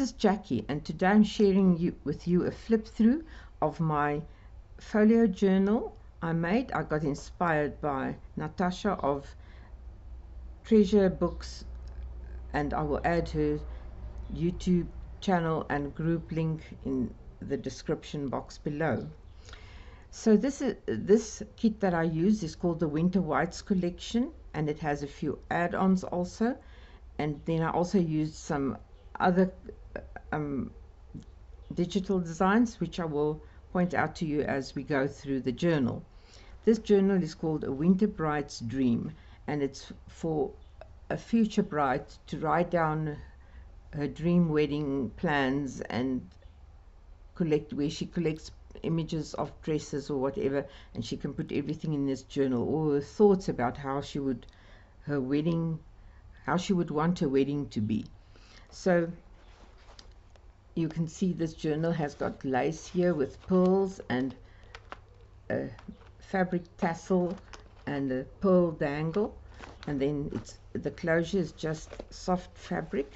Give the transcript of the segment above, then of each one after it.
this is Jackie, and today I'm sharing with you a flip through of my folio journal I made. I got inspired by Natasha of Treasure Books, and I will add her YouTube channel and group link in the description box below. So this kit that I use is called the Winter Whites collection, and it has a few add-ons also. And then I also used some other digital designs, which I will point out to you as we go through the journal. This journal is called A Winter Bride's Dream, and it's for a future bride to write down her dream wedding plans and where she collects images of dresses or whatever, and she can put everything in this journal, all her thoughts about how she would want her wedding to be. So you can see this journal has got lace here with pearls and a fabric tassel and a pearl dangle, and then the closure is just soft fabric.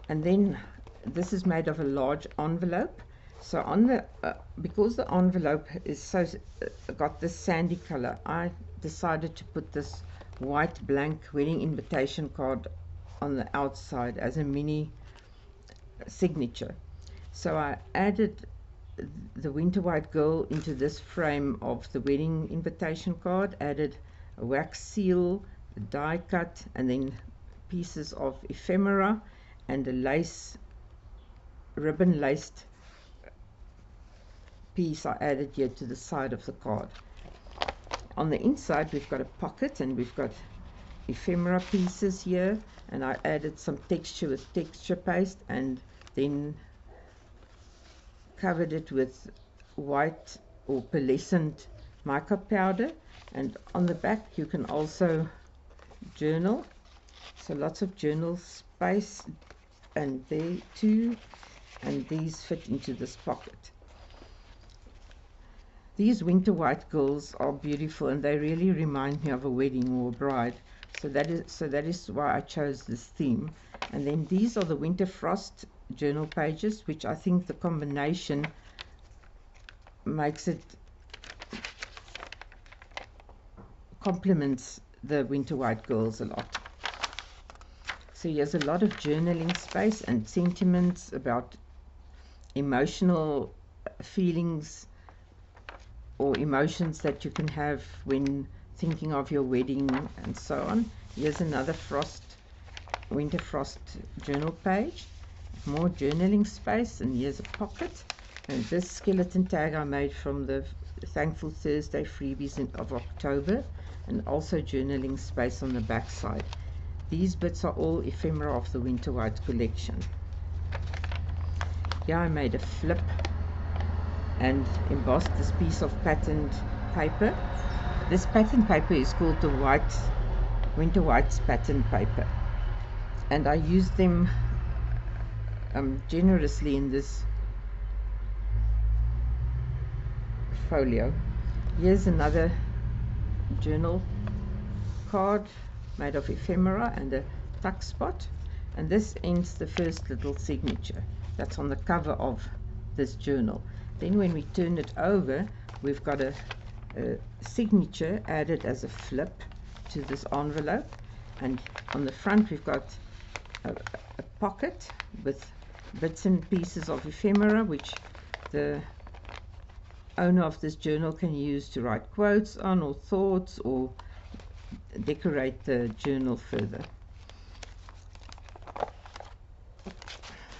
And then this is made of a large envelope. So on the because the envelope is got this sandy color, I decided to put this white blank wedding invitation card on the outside as a mini signature. So I added the Winter White Girl into this frame of the wedding invitation card, added a wax seal, a die cut, and then pieces of ephemera and a ribbon laced piece I added here to the side of the card. On the inside we've got a pocket, and we've got ephemera pieces here, and I added some texture with texture paste, and then covered it with white or pearlescent mica powder. And on the back you can also journal, so lots of journal space, and there too, and these fit into this pocket. These winter white girls are beautiful, and they really remind me of a wedding or a bride. So that is why I chose this theme. And then these are the winter frost journal pages, which I think the combination complements the winter white girls a lot. So here's a lot of journaling space and sentiments about emotional feelings or emotions that you can have when thinking of your wedding and so on. Here's another winter frost journal page, more journaling space, and here's a pocket. And this skeleton tag I made from the Thankful Thursday freebies of October, and also journaling space on the back side. These bits are all ephemera of the Winter White collection. Here I made a flip and embossed this piece of patterned paper. This patterned paper is called the Winter White's patterned paper, and I used them generously in this folio. Here's another journal card made of ephemera and a tuck spot, and this ends the first little signature that's on the cover of this journal. Then when we turn it over, we've got a signature added as a flip to this envelope, and on the front we've got a pocket with bits and pieces of ephemera, which the owner of this journal can use to write quotes on, or thoughts, or decorate the journal further.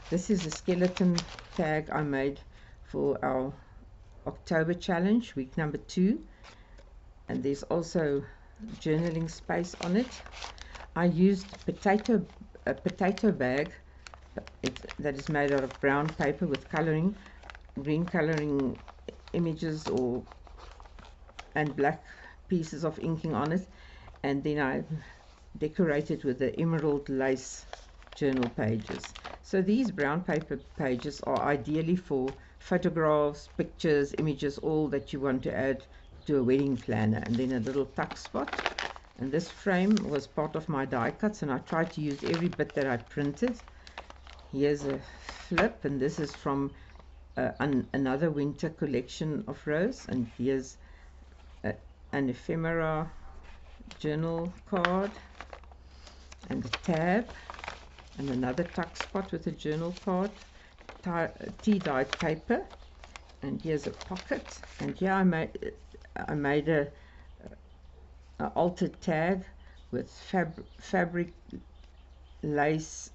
This is a skeleton tag I made for our October challenge, week number 2, and there's also journaling space on it. I used a potato bag that is made out of brown paper with green coloring images and black pieces of inking on it, and then I decorated with the emerald lace journal pages. So these brown paper pages are ideally for photographs, pictures, images, all that you want to add to a wedding planner. And then a little tuck spot, and this frame was part of my die cuts, and I tried to use every bit that I printed. here's a flip, and this is from another winter collection of rose. And here's an ephemera journal card, and a tab, and another tuck spot with a journal card, tea-dyed paper, and here's a pocket. And here I made a altered tag with fabric lace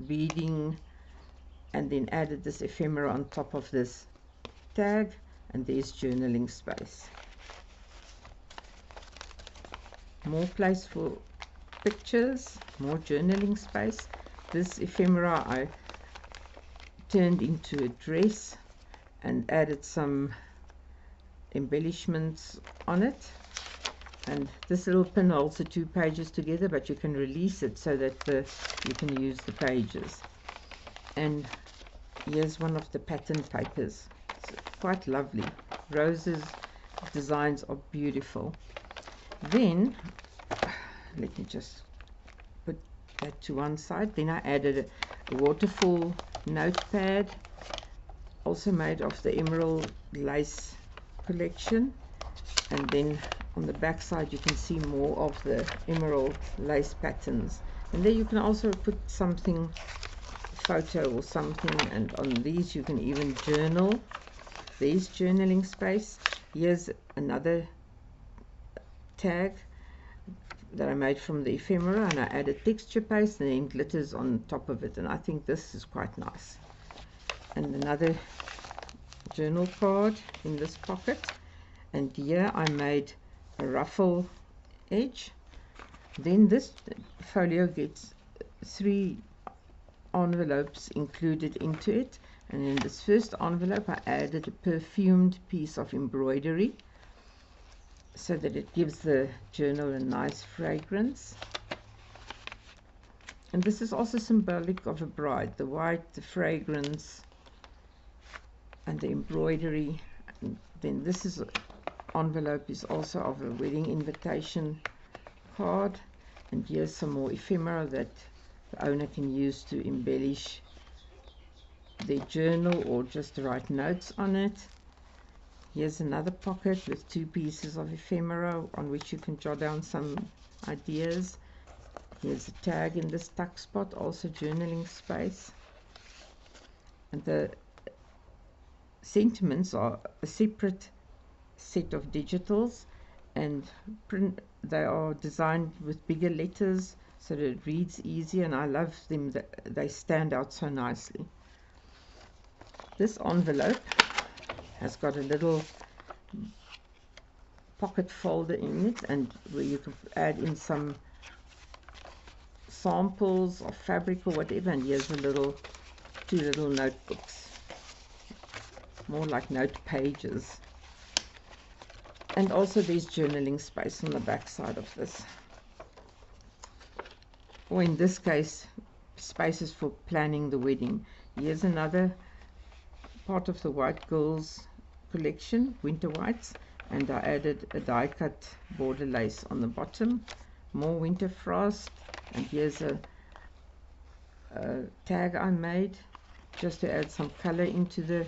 beading, and then added this ephemera on top of this tag, and there's journaling space. More place for pictures, more journaling space. This ephemera I turned into a dress and added some embellishments on it. And this little pin holds the 2 pages together, but you can release it so that you can use the pages. And here's one of the pattern papers. It's quite lovely. Roses designs are beautiful. Then let me just put that to one side. Then I added a waterfall notepad, also made of the emerald lace collection. And then on the back side you can see more of the emerald lace patterns. And there you can also put something, photo or something, and on these you can even journal. There's journaling space. Here's another tag that I made from the ephemera, and I added texture paste and then glitters on top of it, and I think this is quite nice. And another journal card in this pocket, and here I made a ruffle edge. Then this folio gets 3 envelopes included into it, and in this first envelope I added a perfumed piece of embroidery so that it gives the journal a nice fragrance. And this is also symbolic of a bride, the white, the fragrance, and the embroidery. And then this envelope is also of a wedding invitation card, and here's some more ephemera that the owner can use to embellish their journal or just to write notes on it. Here's another pocket with 2 pieces of ephemera on which you can jot down some ideas. Here's a tag in this tuck spot, also journaling space. And the sentiments are a separate set of digitals, and they are designed with bigger letters so that it reads easier, and I love them that they stand out so nicely. This envelope has got a little pocket folder in it, and where you can add in some samples of fabric or whatever. And here's 2 little notebooks, more like note pages. And also there's journaling space on the back side of this, or in this case spaces for planning the wedding. Here's another part of the White Girls collection, winter whites, and I added a die cut border lace on the bottom, more winter frost. And here's a tag I made just to add some color into the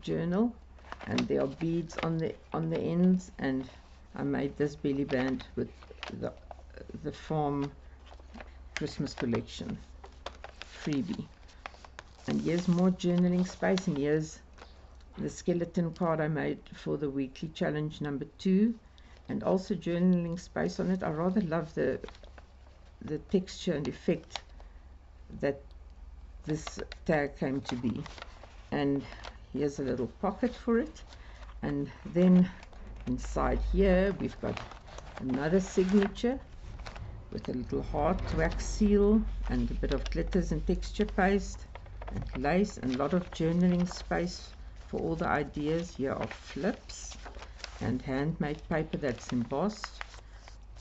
journal, and there are beads on the ends, and I made this belly band with the farm Christmas collection freebie. And here's more journaling space, and here's the skeleton card I made for the weekly challenge number 2, and also journaling space on it. I rather love the texture and effect that this tag came to be. And here's a little pocket for it, and then inside here we've got another signature with a little heart wax seal and a bit of glitters and texture paste and lace, and a lot of journaling space for all the ideas. Here are flips and handmade paper that's embossed.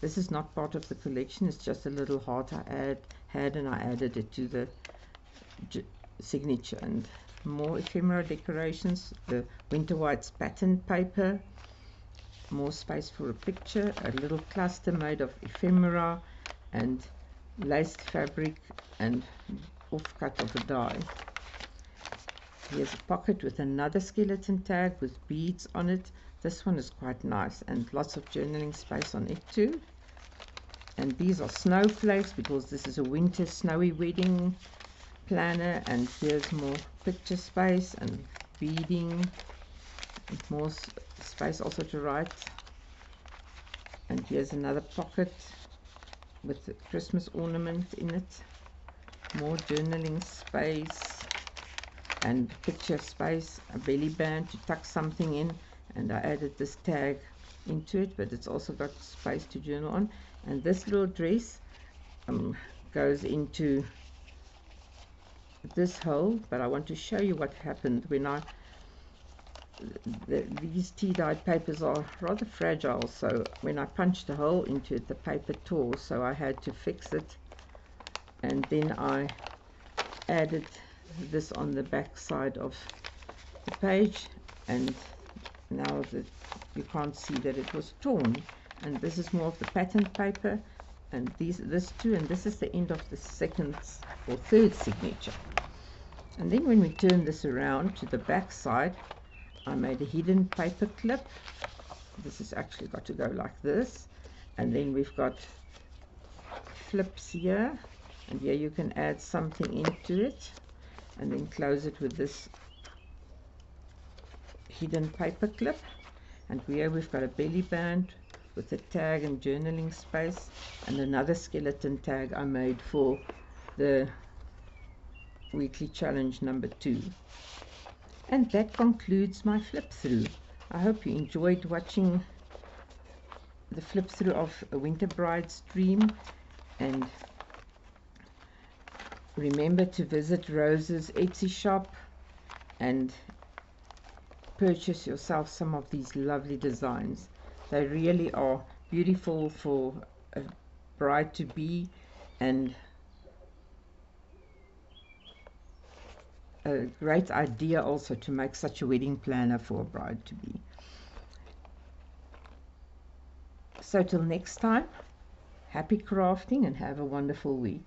This is not part of the collection, it's just a little heart I had and I added it to the signature. And more ephemera decorations, the winter whites pattern paper, more space for a picture, a little cluster made of ephemera, and laced fabric and off-cut of a die. Here's a pocket with another skeleton tag with beads on it. This one is quite nice and lots of journaling space on it too. And these are snowflakes because this is a winter snowy wedding planner. And here's more picture space and beading and more space also to write. And here's another pocket with a Christmas ornament in it. More journaling space and picture space, a belly band to tuck something in, and I added this tag into it, but it's also got space to journal on. And this little dress goes into this hole, but I want to show you what happened when these tea-dyed papers are rather fragile, so when I punched a hole into it, the paper tore, so I had to fix it. And then I added this on the back side of the page, and now that you can't see that it was torn. And this is more of the pattern paper, and this too, and this is the end of the second or third signature. And then when we turn this around to the back side, I made a hidden paper clip. This has actually got to go like this, and then we've got flips here, and here you can add something into it and then close it with this hidden paper clip. And here we've got a belly band with a tag and journaling space, and another skeleton tag I made for the weekly challenge number 2. And that concludes my flip through. I hope you enjoyed watching the flip through of A Winter Bride's Dream, and remember to visit Rose's Etsy shop and purchase yourself some of these lovely designs. They really are beautiful for a bride-to-be, and a great idea also to make such a wedding planner for a bride-to-be. So till next time, happy crafting and have a wonderful week.